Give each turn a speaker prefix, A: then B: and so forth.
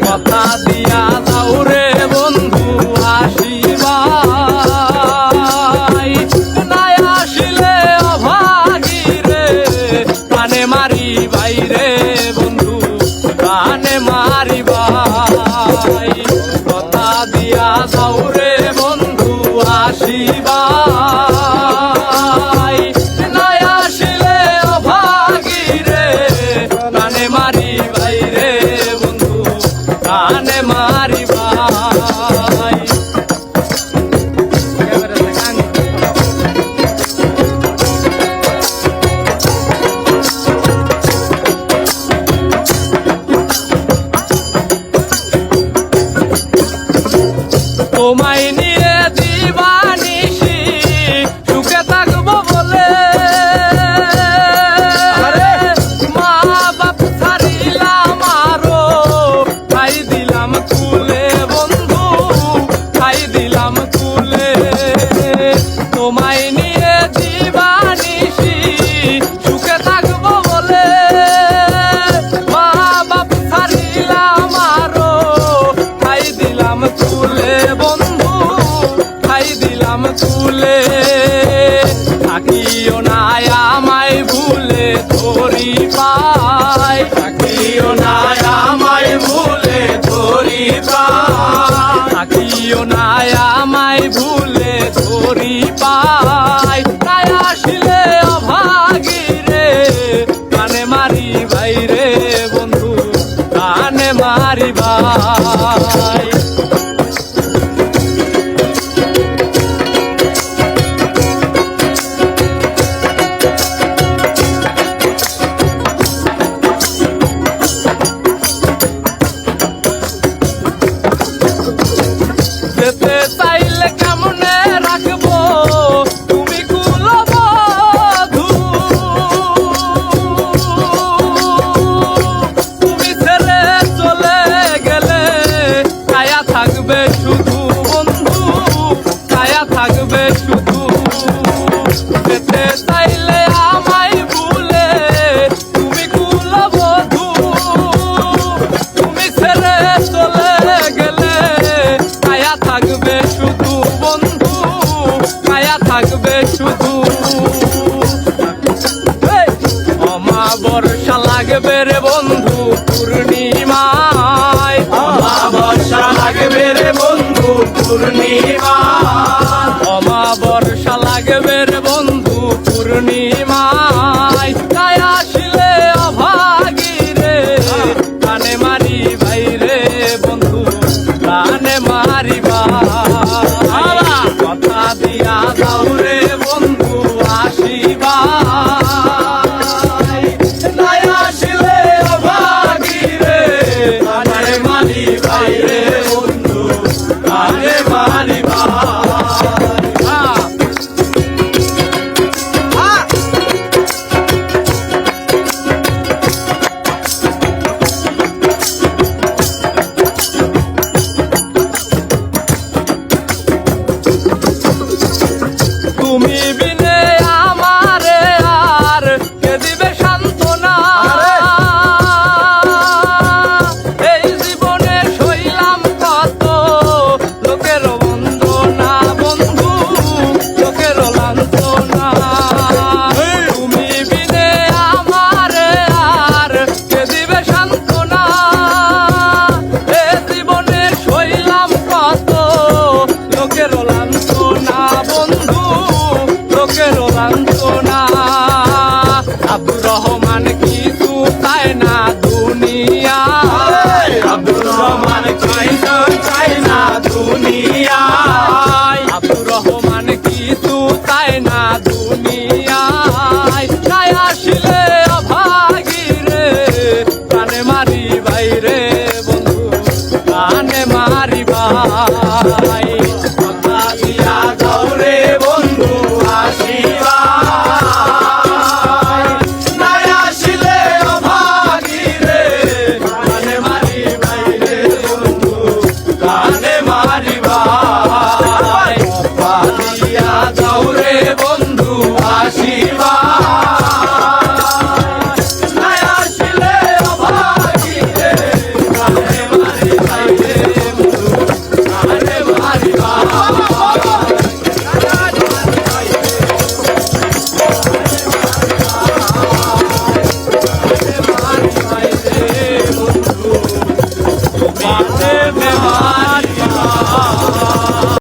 A: কথা দিয়া যাও রে বন্ধু আসিবাই, নাই আসিলে অভাগী রে প্রাণে মারিবাই রে বন্ধু প্রাণে মারিবাই। কথা দিয়া যাও রে বন্ধু আসিবাই, নাই আসিলে অভাগী রে প্রাণে মারিবাই রে বন্ধু প্রাণে মারিবাই। তোমায় নিয়ে দিবানিশি সুখে থাকবো বলে মা বাপ ছাড়িলাম আরো খাই দিলাম কুলে বন্ধু খাই দিলাম কুলে। তোমায় নিয়ে দিবানিশি সুখে থাকবো বলে মা বাপ ছাড়িলাম আরো খাই দিলাম কুলে বন্ধু খাই দিলাম কুলে। থাকিও না আমায় ভুলে ধরি পাই, থাকিও না আমায় ভুলে ধরি পাই, থাকিও না আমায় ভুলে ধরি পাই। তাই আসিলে অভাগী রে প্রাণে মারিবাই রে বন্ধু প্রাণে মারিবাই। যেতে চাইলে কেমনে রাখবো তুমি কুলবধূ, তুমি ছেড়ে চলে গেলে কায়া থাকবে শুধু বন্ধু কায়া থাকবে শুধু। যেতে চাইলে আমায় ভুলে তুমি কুলবধূ, তুমি ছেড়ে চলে গেলে কায়া থাকবে শুধু বন্ধু কায়া থাকবে শুধু। অমাবস্যা লাগবে রে বন্ধু পূর্ণিমায়, অমাবস্যা লাগবে রে বন্ধু পূর্ণিমায়, অমাবস্যা লাগবে রে বন্ধু পূর্ণিমায়। তাই আসিলে অভাগী রে প্রাণে মারিবাই রে বন্ধু প্রাণে মারিবাই। কথা দিয়া যাও রে বন্ধু আসিবাই, নাই আসিলে অভাগী রে প্রাণে মারিবাই রে বন্ধু প্রাণে মারিবাই। তুমি বিনে আমারে আর কে দিবে সান্ত্বনা, এই জীবনে সইলাম কত লোকের বন্দনা বন্ধু লোকের লাঞ্ছনা। তুমি বিনে আমারে আর কে দিবে সান্ত্বনা, এই জীবনে সইলাম কত লোকের লাঞ্ছনা বন্ধু লোকের লাঞ্ছনা। আব্দুর রহমান কিছু চায় না দুনিয়ায়, আব্দুর রহমান কিছু চায় না দুনিয়ায়, আব্দুর রহমান কিছু চায় না দুনিয়ায়। তাই আসিলে অভাগী রে প্রাণে মারিবাই রে বন্ধু প্রাণে মারিবাই। কথা দিয়া যাও রে বন্ধু আসিবাই, নাই আসিলে অভাগী রে প্রাণে মারিবাই রে বন্ধু প্রাণে মারিবাই। বাবা